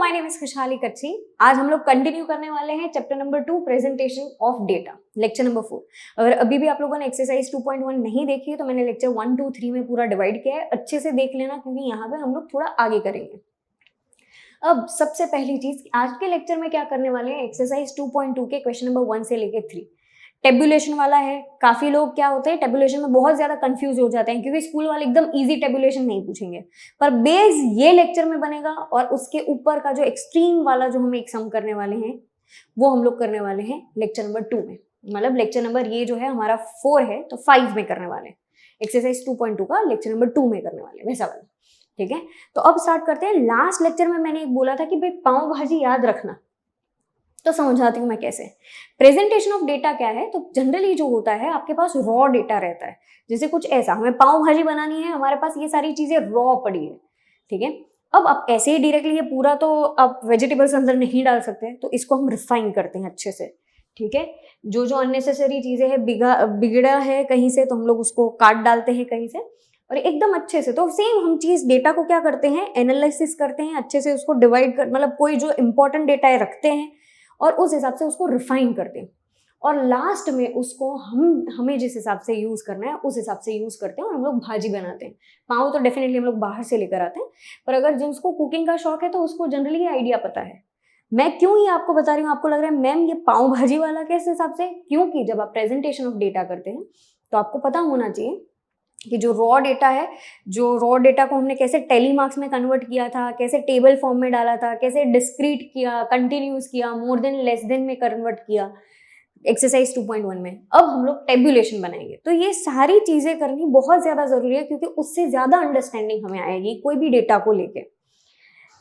My name is खुशहाली कच्ची। आज हम लोग कंटिन्यू करने वाले हैं chapter number 2 presentation of data, lecture number 4। अगर अभी भी आप लोगों ने एक्सरसाइज 2.1 नहीं देखी है तो मैंने लेक्चर 1, 2, 3 में पूरा डिवाइड किया है, अच्छे से देख लेना क्योंकि यहाँ पे हम लोग थोड़ा आगे करेंगे। अब सबसे पहली चीज, आज के लेक्चर में क्या करने वाले हैं, एक्सरसाइज 2.2 के क्वेश्चन नंबर 1 से लेके 3 टेबुलेशन वाला है। काफी लोग क्या होते हैं टेबुलेशन में बहुत ज्यादा कंफ्यूज हो जाते हैं क्योंकि स्कूल वाले एकदम इजी टेबुलेशन नहीं पूछेंगे, पर बेस ये लेक्चर में बनेगा और उसके ऊपर का जो एक्सट्रीम वाला जो हम एक सम करने वाले हैं वो हम लोग करने वाले हैं लेक्चर नंबर 2 में। मतलब लेक्चर नंबर ये जो है हमारा 4 है तो 5 में करने वाले हैं, एक्सरसाइज 2.2 का लेक्चर नंबर 2 में करने वाले हैं, वैसा वाला। ठीक है, तो अब स्टार्ट करते हैं। लास्ट लेक्चर में मैंने एक बोला था कि भाई पाव भाजी याद रखना, तो समझाती हूँ मैं कैसे। प्रेजेंटेशन ऑफ डेटा क्या है, तो जनरली जो होता है आपके पास रॉ डेटा रहता है, जैसे कुछ ऐसा, हमें पाव भाजी बनानी है, हमारे पास ये सारी चीजें रॉ पड़ी है। ठीक है, अब आप ऐसे ही डायरेक्टली ये पूरा तो आप वेजिटेबल्स अंदर नहीं डाल सकते, तो इसको हम रिफाइन करते हैं अच्छे से। ठीक है, जो जो अननेसेसरी चीजें हैं, बिगड़ा है कहीं से तो हम लोग उसको काट डालते हैं कहीं से, और एकदम अच्छे से। तो सेम हम चीज डेटा को क्या करते हैं, एनालिसिस करते हैं अच्छे से, उसको डिवाइड कर, मतलब कोई जो इंपॉर्टेंट डेटा है रखते हैं और उस हिसाब से उसको रिफाइन करते हैं, और लास्ट में उसको हमें जिस हिसाब से यूज करना है उस हिसाब से यूज करते हैं और हम लोग भाजी बनाते हैं। पाव तो डेफिनेटली हम लोग बाहर से लेकर आते हैं, पर अगर जिसको कुकिंग का शौक है तो उसको जनरली आइडिया पता है। मैं क्यों ये आपको बता रही हूँ, आपको लग रहा है मैम ये पाव भाजी वाला किस हिसाब से, क्योंकि जब आप प्रेजेंटेशन ऑफ डेटा करते हैं तो आपको पता होना चाहिए कि जो रॉ डेटा है, जो रॉ डेटा को हमने कैसे टेली मार्क्स में कन्वर्ट किया था, कैसे टेबल फॉर्म में डाला था, कैसे डिस्क्रीट किया, कंटिन्यूस किया, मोर देन लेस देन में कन्वर्ट किया एक्सरसाइज 2.1 में। अब हम लोग टेबुलेशन बनाएंगे, तो ये सारी चीजें करनी बहुत ज्यादा जरूरी है क्योंकि उससे ज्यादा अंडरस्टैंडिंग हमें आएगी कोई भी डेटा को लेके।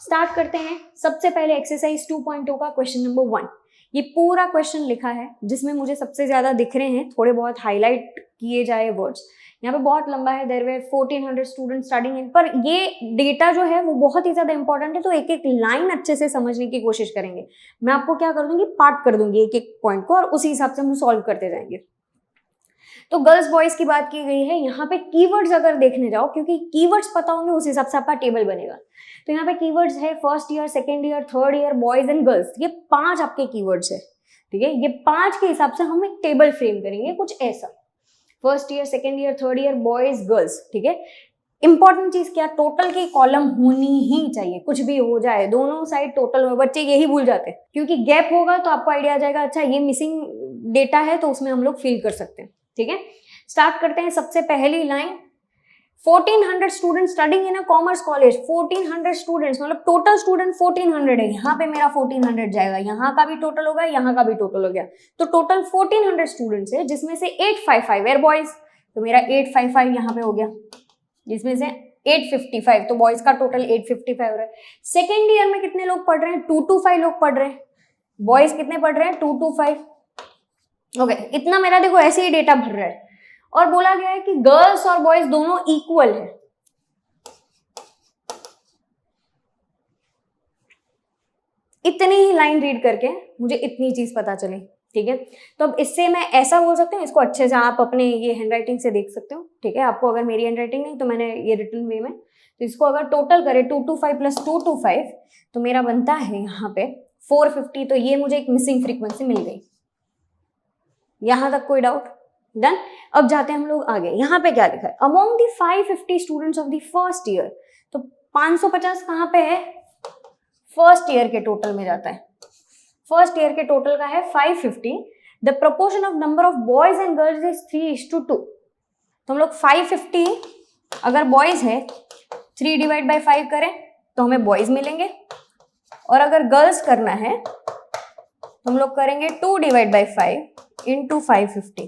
स्टार्ट करते हैं। सबसे पहले एक्सरसाइज 2.2 का क्वेश्चन नंबर 1। ये पूरा क्वेश्चन लिखा है जिसमें मुझे सबसे ज्यादा दिख रहे हैं थोड़े बहुत हाईलाइट किए जाए वर्ड्स। यहाँ पे बहुत लंबा है, their way 1400 student studying in, पर ये डेटा जो है वो बहुत ही ज्यादा इंपॉर्टेंट है, तो एक एक लाइन अच्छे से समझने की कोशिश करेंगे। मैं आपको क्या कर दूंगी, पार्ट कर दूंगी एक एक पॉइंट को और उसी हिसाब से हम सॉल्व करते जाएंगे। तो गर्ल्स बॉयज की बात की गई है, यहाँ पे कीवर्ड्स अगर देखने जाओ, क्योंकि कीवर्ड्स पता होंगे उस हिसाब से आपका टेबल बनेगा। तो यहाँ पे कीवर्ड्स है first year, second year, third year, boys and girls, ये 5 आपके कीवर्ड्स है। ठीक है, ये 5 के हिसाब से हम एक टेबल फ्रेम करेंगे कुछ ऐसा, first year, second year, third year, boys, girls. ठीक है, इंपॉर्टेंट चीज क्या, टोटल की कॉलम होनी ही चाहिए, कुछ भी हो जाए दोनों साइड टोटल हो। बच्चे यही भूल जाते हैं क्योंकि गैप होगा तो आपको आइडिया आ जाएगा, अच्छा ये मिसिंग डेटा है तो उसमें हम लोग फिल कर सकते हैं। ठीक है, स्टार्ट करते हैं। सबसे पहली line, 1400 student studying in a commerce college. 1400 students मतलब टोटल स्टूडेंट 1400 है, यहाँ पे मेरा 1400 जाएगा, यहाँ का भी टोटल होगा, यहाँ का भी टोटल हो गया, तो टोटल 1400 स्टूडेंट्स है जिसमें से 855 वेयर बॉयज, तो मेरा 855 यहाँ पे हो गया, जिसमें से 855, तो बॉयज का टोटल 855 हो रहा है। सेकेंड ईयर में कितने लोग पढ़ रहे हैं, 225 लोग पढ़ रहे हैं, बॉयज कितने पढ़ रहे हैं, 225। ओके, इतना मेरा देखो ऐसे ही डेटा भर रहा है, और बोला गया है कि गर्ल्स और बॉयज दोनों इक्वल है। इतनी ही लाइन रीड करके मुझे इतनी चीज पता चली। ठीक है, तो अब इससे मैं ऐसा बोल सकती हूँ, इसको अच्छे से आप अपने ये हैंडराइटिंग से देख सकते हो। ठीक है, आपको अगर मेरी हैंडराइटिंग नहीं तो मैंने ये रिटन वे में, तो इसको अगर टोटल करे 225 प्लस 225 तो मेरा बनता है यहाँ पे 450। तो ये मुझे एक मिसिंग फ्रीक्वेंसी मिल गई। यहां तक कोई डाउट? डन। अब जाते हैं हम लोग आगे। यहाँ पे क्या लिखा है, among the 550 students of the first year, तो 550 कहाँ पे है, फर्स्ट ईयर के टोटल में जाता है। फर्स्ट ईयर के टोटल का है 550। The proportion of number of boys and girls is 3:2। तो हम लोग 550 अगर बॉयज है 3/5 करें तो हमें बॉयज मिलेंगे, और अगर गर्ल्स करना है तो हम लोग करेंगे 2/5 इंटू 550।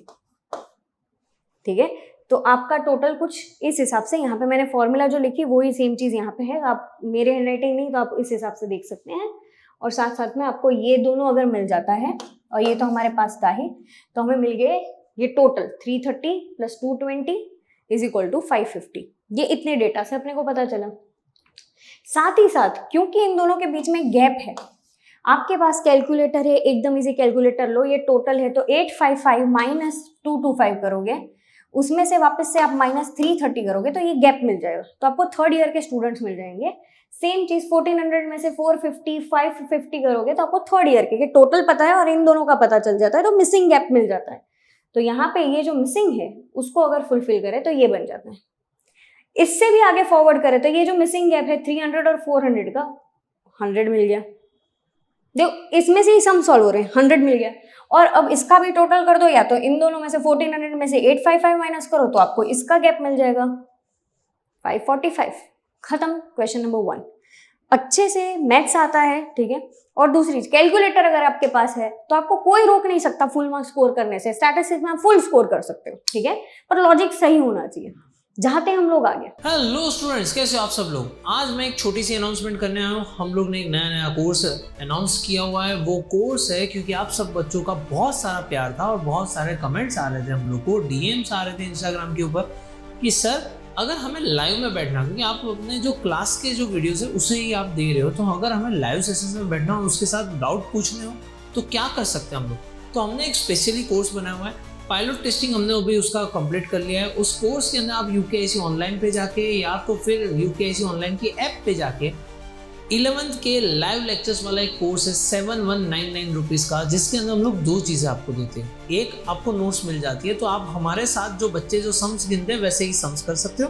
ठीक है, तो आपका टोटल कुछ इस हिसाब से, यहाँ पे मैंने फॉर्मूला जो लिखी वही सेम चीज यहाँ पे है, आप मेरे हैंडराइटिंग नहीं तो आप इस हिसाब से देख सकते हैं। और साथ साथ में आपको ये दोनों अगर मिल जाता है, और ये तो हमारे पास था ही, तो हमें मिल गए ये total 330 plus 220 is equal to 550। ये इतने डेटा से अपने को पता चला। साथ ही साथ क्योंकि इन दोनों के बीच में गैप है, आपके पास कैलकुलेटर है, एकदम इजी कैलकुलेटर लो, ये टोटल है तो 855 माइनस 225 करोगे, उसमें से वापस से आप माइनस 330 करोगे तो ये गैप मिल जाएगा, तो आपको थर्ड ईयर के स्टूडेंट्स मिल जाएंगे। सेम चीज 1400 में से 450 550 करोगे तो आपको थर्ड ईयर के टोटल पता है और इन दोनों का पता चल जाता है, तो मिसिंग गैप मिल जाता है। तो यहाँ पे ये जो मिसिंग है उसको अगर फुलफिल करे तो ये बन जाता है। इससे भी आगे फॉरवर्ड करे तो ये जो मिसिंग गैप है 300 और 400 का 100 मिल गया। देखो इसमें से ही सम सॉल्व हो रहे हैं, 100 मिल गया। और अब इसका भी टोटल कर दो, या तो इन दोनों में से 1400 में से 855 माइनस करो तो आपको इसका गैप मिल जाएगा 545। खत्म क्वेश्चन नंबर 1। अच्छे से मैथ्स आता है, ठीक है। और दूसरी कैलकुलेटर अगर आपके पास है तो आपको कोई रोक नहीं सकता फुल मार्क्स स्कोर करने से। स्टैटिस्टिक्स में आप फुल स्कोर कर सकते हो, ठीक है, पर लॉजिक सही होना चाहिए। जाते हम लोग आगे। हेलो स्टूडेंट्स, कैसे हो आप सब लोग। आज मैं एक छोटी सी अनाउंसमेंट करने आया हूँ। हम लोग ने एक नया कोर्स अनाउंस किया हुआ है। वो कोर्स है क्योंकि आप सब बच्चों का बहुत सारा प्यार था और बहुत सारे कमेंट्स आ रहे थे, हम लोग को डीएम्स आ रहे थे इंस्टाग्राम के ऊपर कि सर अगर हमें लाइव में बैठना, क्योंकि आप अपने जो क्लास के जो वीडियोस है उसे ही आप दे रहे हो, तो अगर हमें लाइव सेशन में बैठना हो उसके साथ डाउट पूछने हो तो क्या कर सकते हैं हम लोग। तो हमने एक स्पेशली कोर्स बनाया हुआ है। पायलट टेस्टिंग हमने अभी उसका कंप्लीट कर लिया है। उस कोर्स के अंदर आप यूकेआईसी ऑनलाइन पे जाके या तो फिर यूकेआईसी ऑनलाइन की ऐप पे जाके 11th के लाइव लेक्चर्स वाला एक कोर्स है 7199 रुपीज़ का, जिसके अंदर हम लोग 2 चीज़ें आपको देते हैं। एक, आपको नोट्स मिल जाती है तो आप हमारे साथ जो बच्चे जो सम्स गिनते हैं वैसे ही सम्स कर सकते हो।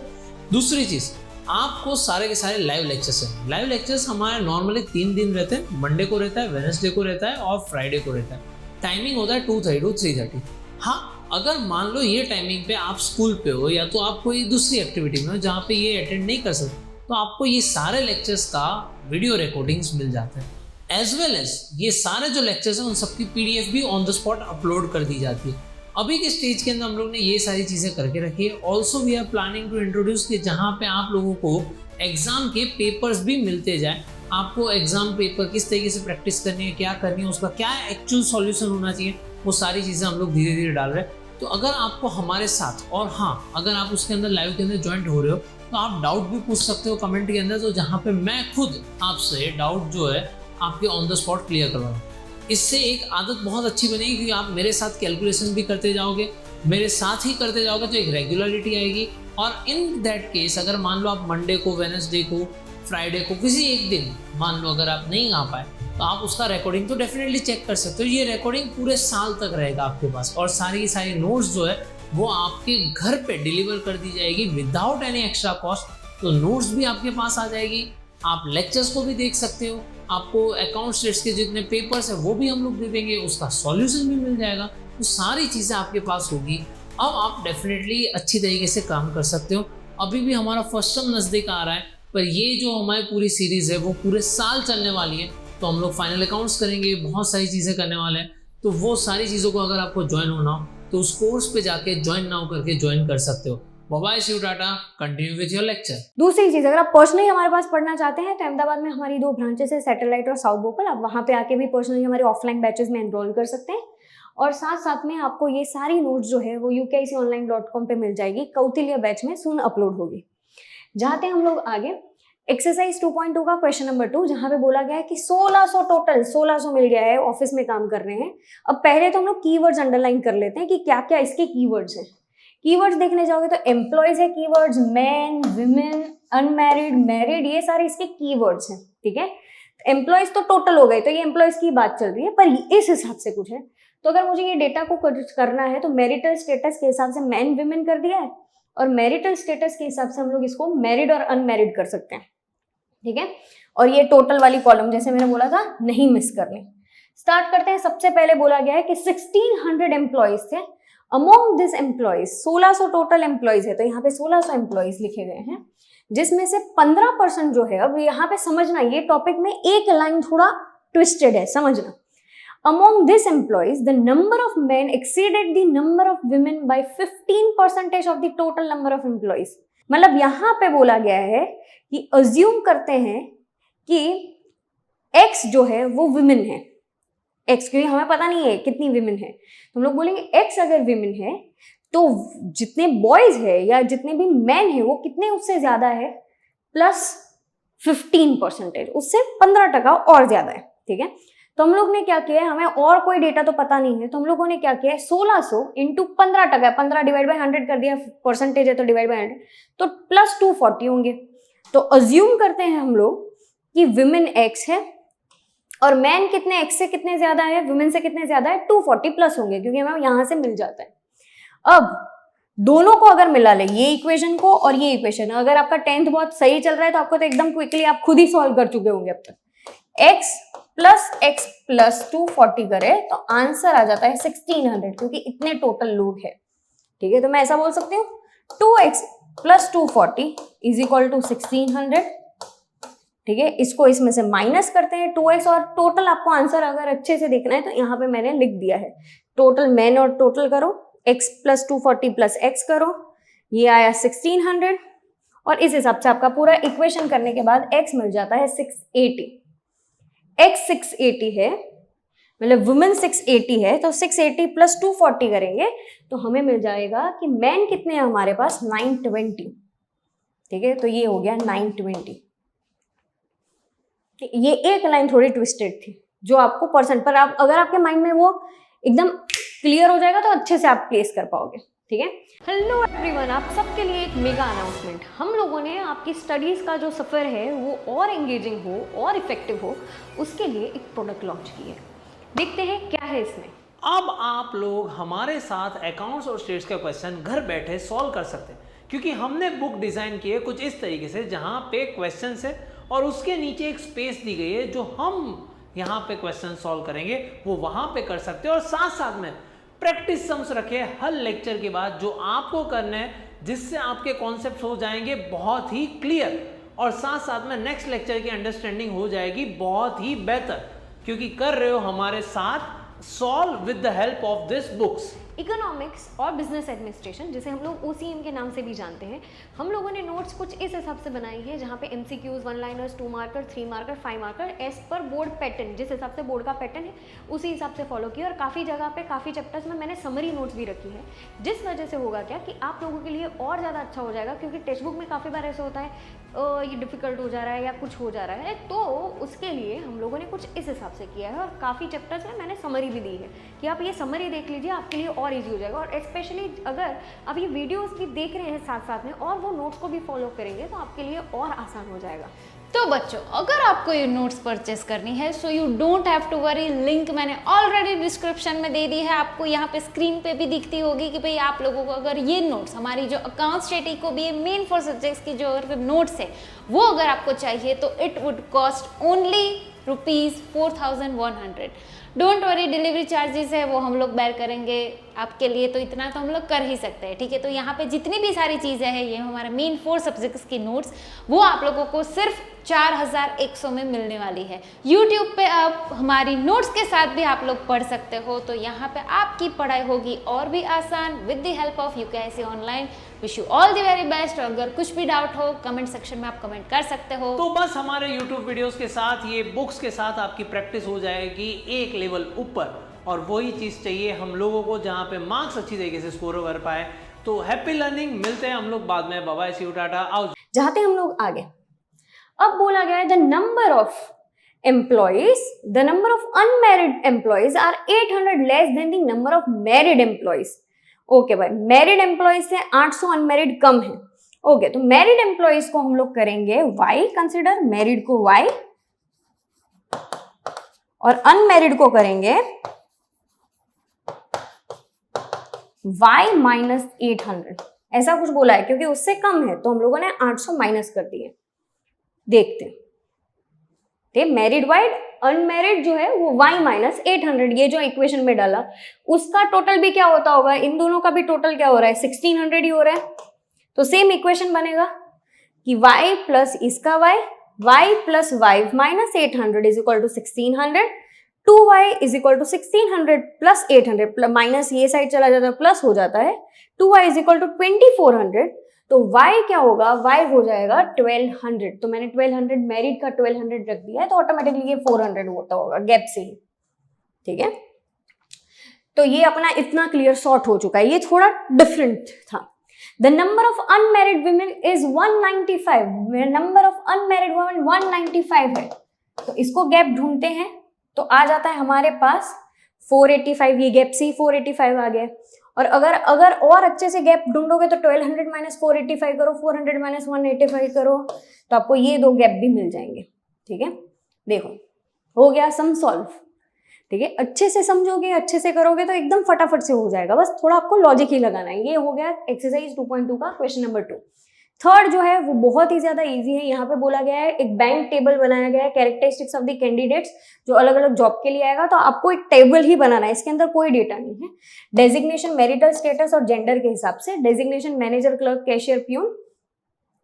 दूसरी चीज़, आपको सारे के सारे लाइव लेक्चर्स हैं। लाइव लेक्चर्स हमारे नॉर्मली 3 दिन रहते हैं। मंडे को रहता है, वेडनेसडे को रहता है और फ्राइडे को रहता है। टाइमिंग होता है 2:30 to 3:30। हाँ, अगर मान लो ये टाइमिंग पे आप स्कूल पे हो या तो आप कोई दूसरी एक्टिविटी में हो जहाँ पे ये अटेंड नहीं कर सकते, तो आपको ये सारे लेक्चर्स का वीडियो रिकॉर्डिंग्स मिल जाते हैं। एज वेल एज ये सारे जो लेक्चर्स हैं उन सबकी पीडीएफ भी ऑन द स्पॉट अपलोड कर दी जाती है। अभी के स्टेज के अंदर हम लोग ने ये सारी चीज़ें करके रखी है। Also we are planning to introduce कि जहाँ पे आप लोगों को एग्जाम के पेपर्स भी मिलते जाए। आपको एग्जाम पेपर किस तरीके से प्रैक्टिस करनी है, क्या करनी है, उसका क्या एक्चुअल सॉल्यूशन होना चाहिए, वो सारी चीज़ें हम लोग धीरे धीरे डाल रहे हैं। तो अगर आपको हमारे साथ, और हाँ अगर आप उसके अंदर लाइव के अंदर ज्वाइंट हो रहे हो तो आप डाउट भी पूछ सकते हो कमेंट के अंदर, तो जहाँ पे मैं खुद आपसे डाउट जो है आपके ऑन द स्पॉट क्लियर करवाऊँ। इससे एक आदत बहुत अच्छी बनेगी क्योंकि आप मेरे साथ कैलकुलेशन भी करते जाओगे, मेरे साथ ही करते जाओगे, तो एक रेगुलरिटी आएगी। और इन दैट केस अगर मान लो आप मंडे को, वेडनेसडे को, फ्राइडे को किसी एक दिन मान लो अगर आप नहीं आ पाए तो आप उसका रिकॉर्डिंग तो डेफिनेटली चेक कर सकते हो। ये रिकॉर्डिंग पूरे साल तक रहेगा आपके पास और सारी की सारी नोट्स जो है वो आपके घर पे डिलीवर कर दी जाएगी विदाउट एनी एक्स्ट्रा कॉस्ट। तो नोट्स भी आपके पास आ जाएगी, आप लेक्चर्स को भी देख सकते हो, आपको अकाउंट स्टेट्स के जितने पेपर्स हैं वो भी हम लोग दे देंगे, उसका सॉल्यूशन भी मिल जाएगा। तो सारी चीज़ें आपके पास होगी। अब आप डेफिनेटली अच्छी तरीके से काम कर सकते हो। अभी भी हमारा फर्स्ट टर्म नज़दीक आ रहा है, पर ये जो हमारी पूरी सीरीज़ है वो पूरे साल चलने वाली है। तो हम लोग फाइनल अकाउंट्स करेंगे, बहुत सारी चीज़ें करने वाले हैं। तो वो सारी चीज़ों को अगर आपको ज्वाइन होना हो तो उस कोर्स पे जाके ज्वाइन नाउ करके ज्वाइन कर सकते हो। Bye, see you, tata, continue with your lecture. दूसरी चीज, अगर आप पर्सनली हमारे पास पढ़ना चाहते हैं तो अहमदाबाद में हमारी 2 ब्रांचेस है, सैटेलाइट और साउथ भोपाल। आप वहाँ पे आके भी पर्सनली हमारे ऑफलाइन बैचेस में एनरोल कर सकते हैं। और साथ साथ में आपको ये सारी नोट्स जो है वो UKIConline.com पे मिल जाएगी। कौटिल्य बैच में सून अपलोड होगी। जाते हैं हम लोग आगे। एक्सरसाइज 2.2 का क्वेश्चन नंबर 2, जहाँ पे बोला गया है कि 1600 टोटल 1600 मिल गया है, ऑफिस में काम कर रहे हैं। अब पहले तो हम लोग कीवर्ड्स अंडरलाइन कर लेते हैं कि क्या क्या इसके कीवर्ड्स हैं। कीवर्ड्स देखने जाओगे तो एम्प्लॉयज है keywords, man, women, unmarried, married, ये सारे इसके कीवर्ड्स हैं, ठीक है। एम्प्लॉयज तो टोटल हो गए, तो ये एम्प्लॉयज की बात चल रही है, पर इस हिसाब से कुछ है। तो अगर मुझे ये डेटा को करना है तो मैरिटल स्टेटस के हिसाब से मैन विमेन कर दिया है, और मैरिटल स्टेटस के हिसाब से हम लोग इसको मैरिड और अनमैरिड कर सकते हैं, ठीक है। और ये टोटल वाली कॉलम जैसे मैंने बोला था नहीं मिस करनी। स्टार्ट करते हैं। सबसे पहले बोला गया है कि 1600 एम्प्लॉयज थे। Among this employees 1600 total employees है, तो यहाँ पे 1600 एम्प्लॉयज लिखे गए हैं, जिसमें से 15% जो है, अब यहाँ पे समझना, ये टॉपिक में एक लाइन थोड़ा ट्विस्टेड है, समझना। Among these employees, the number of men exceeded the number of women by 15% of the total number of employees. मतलब यहाँ पे बोला गया है कि अज्यूम करते हैं कि X जो है वो विमेन है, X, क्योंकि हमें पता नहीं है कितनी विमेन है, तो हम लोग बोलेंगे X अगर विमेन है तो जितने बॉयज है या जितने भी मैन है वो कितने उससे ज्यादा है, प्लस 15%, उससे 15% और ज्यादा है, ठीक है। तो हम लोग ने क्या किया है, हमें और कोई डेटा तो पता नहीं है, तो हम लोगों ने क्या किया है 1600 इंटू 15%, 15 डिवाइड बाई 100 कर दिया, परसेंटेज है तो डिवाइड बाई 100, तो प्लस 240 होंगे। तो अज्यूम करते हैं हम लोग कि विमेन एक्स है और मैन कितने एक्स से कितने ज्यादा है, विमेन से कितने ज्यादा है, 240 प्लस होंगे, क्योंकि हमें यहां से मिल जाता है। अब दोनों को अगर मिला ले, ये इक्वेशन को और ये इक्वेशन, अगर आपका 10th बहुत सही चल रहा है तो आपको तो एकदम क्विकली आप खुद ही सॉल्व कर चुके होंगे अब तक। x प्लस 240 करे तो आंसर आ जाता है 1600, क्योंकि इतने टोटल लोग हैं। ठीक है, तो मैं ऐसा बोल सकती हूँ 2x plus 240 is equal to 1600। ठीक है, इसको इसमें से माइनस करते हैं 2x, और टोटल आपको आंसर अगर अच्छे से देखना है तो यहाँ पे मैंने लिख दिया है टोटल। मैन और टोटल करो, x प्लस 240 प्लस x करो, ये आया 1600, और इस हिसाब से आपका पूरा इक्वेशन करने के बाद x मिल जाता है 680। x 680 है, मतलब वुमेन 680 है, तो 680 प्लस 240 करेंगे तो हमें मिल जाएगा कि मैन कितने हैं हमारे पास, 920। ठीक है, तो ये हो गया 920। ये एक लाइन थोड़ी ट्विस्टेड थी जो आपको परसेंट पर, आप अगर आपके माइंड में वो एकदम क्लियर हो जाएगा तो अच्छे से आप प्लेस कर पाओगे। ठीक है, हेलो एवरीवन, आप सबके लिए एक मेगा अनाउंसमेंट। हम लोगों ने आपकी स्टडीज का जो सफर है वो और एंगेजिंग हो और इफेक्टिव हो, उसके लिए एक प्रोडक्ट लॉन्च की है। देखते हैं क्या है इसमें। अब आप लोग हमारे साथ अकाउंट्स और स्टेट्स के क्वेश्चन घर बैठे सॉल्व कर सकते हैं, क्योंकि हमने बुक डिज़ाइन की है कुछ इस तरीके से जहाँ पे क्वेश्चन है और उसके नीचे एक स्पेस दी गई है, जो हम यहाँ पे क्वेश्चन सॉल्व करेंगे वो वहाँ पे कर सकते हैं। और साथ साथ में प्रैक्टिस सम्स रखे हर लेक्चर के बाद जो आपको करना है, जिससे आपके कॉन्सेप्ट हो जाएंगे बहुत ही क्लियर, और साथ साथ में नेक्स्ट लेक्चर की अंडरस्टैंडिंग हो जाएगी बहुत ही बेहतर, क्योंकि कर रहे हो हमारे साथ solve with the help of this books. Economics और बिजनेस एडमिनिस्ट्रेशन, जिसे हम लोग OCM के नाम से भी जानते हैं, हम लोगों ने नोट्स कुछ इस हिसाब से बनाई है जहाँ पे MCQs, 1 liners, 2 marker, 3 marker, 5 marker as पर बोर्ड पैटर्न, जिस हिसाब से बोर्ड का पैटर्न है उसी हिसाब से फॉलो किया। और काफ़ी जगह पे काफ़ी चैप्टर्स में मैंने समरी नोट्स भी रखी है, जिस वजह से होगा क्या कि आप लोगों के लिए और ज़्यादा अच्छा हो जाएगा, क्योंकि टेक्स्ट बुक में काफ़ी बार ऐसा होता है ये डिफ़िकल्ट हो जा रहा है या कुछ हो जा रहा है, तो उसके लिए हम लोगों ने कुछ इस हिसाब से किया है। और काफ़ी चैप्टर्स में मैंने समरी भी दी है कि आप ये समरी देख लीजिए, आपके लिए और ईजी हो जाएगा। और स्पेशली अगर आप ये वीडियोस भी देख रहे हैं साथ साथ में और वो नोट्स को भी फॉलो करेंगे तो आपके लिए और आसान हो जाएगा। तो बच्चों, अगर आपको ये नोट्स परचेस करनी है so you don't have to worry, link मैंने ऑलरेडी डिस्क्रिप्शन में दे दी है, आपको यहाँ पे स्क्रीन पे भी दिखती होगी कि भाई आप लोगों को अगर ये नोट्स, हमारी जो अकाउंट स्टडी को भी ये मेन 4 सब्जेक्ट्स की जो अगर नोट्स है वो अगर आपको चाहिए तो it would cost only ₹4100। Don't worry, delivery charges है वो हम लोग बेयर करेंगे आपके लिए, तो इतना तो हम लोग कर ही सकते हैं। ठीक है, तो यहाँ पे जितनी भी सारी चीज़ें हैं, ये हमारे मेन 4 सब्जेक्ट्स की नोट्स, वो आप लोगों को सिर्फ 4100 में मिलने वाली है। YouTube पे आप हमारी नोट्स के साथ भी आप लोग पढ़ सकते हो, तो यहाँ पे आपकी पढ़ाई होगी और भी आसान with the help of UKIC online. Wish you all the very best. और अगर कुछ भी डाउट हो कमेंट सेक्शन में आप कमेंट कर सकते हो। तो बस हमारे YouTube वीडियोस के साथ ये बुक्स के साथ आपकी प्रैक्टिस हो जाएगी एक लेवल ऊपर, और वही चीज़ चाहिए हम लोगों को जहाँ पे मार्क्स अच्छी तरीके से स्कोर कर पाए। तो हैप्पी लर्निंग, मिलते हैं हम लोग बाद में। Bye bye, see you, tata, आओ। जहाँ तक हम लोग आगे, अब बोला गया है the number of employees, the number of unmarried employees are 800 less than the number of married employees. Okay भाई, मैरिड एम्प्लॉइज से 800 अनमैरिड कम है। ओके, तो मैरिड एम्प्लॉइज को हम लोग करेंगे y, कंसिडर मैरिड को y, और अनमैरिड को करेंगे y माइनस 800। ऐसा कुछ बोला है क्योंकि उससे कम है तो हम लोगों ने 800 माइनस कर दिए। देखते हैं, मैरिड वाइड अनमैरिड जो है वो y माइनस 800, ये जो इक्वेशन में डाला उसका टोटल भी क्या होता होगा, इन दोनों का भी टोटल क्या हो रहा है, 1600 ही हो रहा है। तो सेम इक्वेशन बनेगा कि y प्लस इसका y plus y minus 800 is equal to 1600, 2y is equal to 1600 plus 800, minus ये साइड चला जाता है प्लस हो जाता है, 2y इज इक्वल टू 2400। तो y क्या होगा, y हो जाएगा 1200। तो मैंने 1200 मैरिड का 1200 रख दिया है, तो ऑटोमेटिकली ये 400 होता होगा गैप से ही। ठीक है, तो ये अपना इतना क्लियर सॉर्ट हो चुका है, ये थोड़ा डिफरेंट था। The number of unmarried women is 195, number of unmarried women 195 है, तो इसको गैप ढूंढते हैं तो आ जाता है हमारे पास 485, ये गैप से ही 485 आ गया। और अगर और अच्छे से गैप ढूंढोगे तो 1200 माइनस 485 करो, 400 माइनस 185 करो, तो आपको ये दो गैप भी मिल जाएंगे। ठीक है, देखो हो गया सम सॉल्व, ठीक है, अच्छे से समझोगे, अच्छे से करोगे तो एकदम फटाफट से हो जाएगा, बस थोड़ा आपको लॉजिक ही लगाना है। ये हो गया एक्सरसाइज 2.2 का क्वेश्चन नंबर 2। थर्ड जो है वो बहुत ही ज्यादा इजी है। यहाँ पे बोला गया है एक बैंक टेबल बनाया गया है, कैरेक्टरिस्टिक्स ऑफ द कैंडिडेट्स, जो अलग अलग जॉब के लिए आएगा, तो आपको एक टेबल ही बनाना है, इसके अंदर कोई डेटा नहीं है। डेजिग्नेशन मैरिटल स्टेटस और जेंडर के हिसाब से, designation manager, clerk, cashier, peon,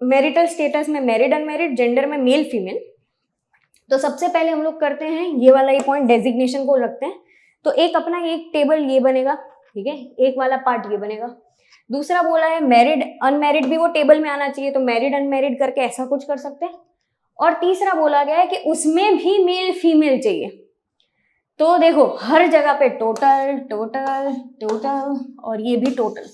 marital status में मैरिड अनमैरिड, जेंडर में मेल फीमेल। तो सबसे पहले हम लोग करते हैं ये वाला ये पॉइंट, डेजिग्नेशन को रखते हैं। तो एक अपना एक टेबल ये बनेगा, ठीक है, एक वाला पार्ट ये बनेगा। दूसरा बोला है मैरिड अनमैरिड भी वो टेबल में आना चाहिए, तो मैरिड अनमैरिड करके ऐसा कुछ कर सकते हैं। और तीसरा बोला गया है कि उसमें भी मेल फीमेल चाहिए, तो देखो हर जगह पे टोटल टोटल टोटल और ये भी टोटल,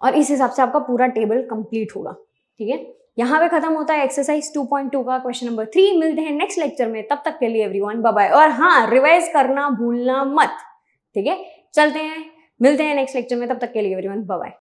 और इस हिसाब से आपका पूरा टेबल कंप्लीट होगा, ठीक है। यहाँ पे खत्म होता है एक्सरसाइज 2.2 का क्वेश्चन नंबर 3। मिलते हैं नेक्स्ट लेक्चर में, तब तक के लिए एवरीवन बाय बाय। और हाँ, रिवाइज करना भूलना मत, ठीक है। चलते हैं, मिलते हैं नेक्स्ट लेक्चर में, तब तक के लिए एवरीवन बाय बाय।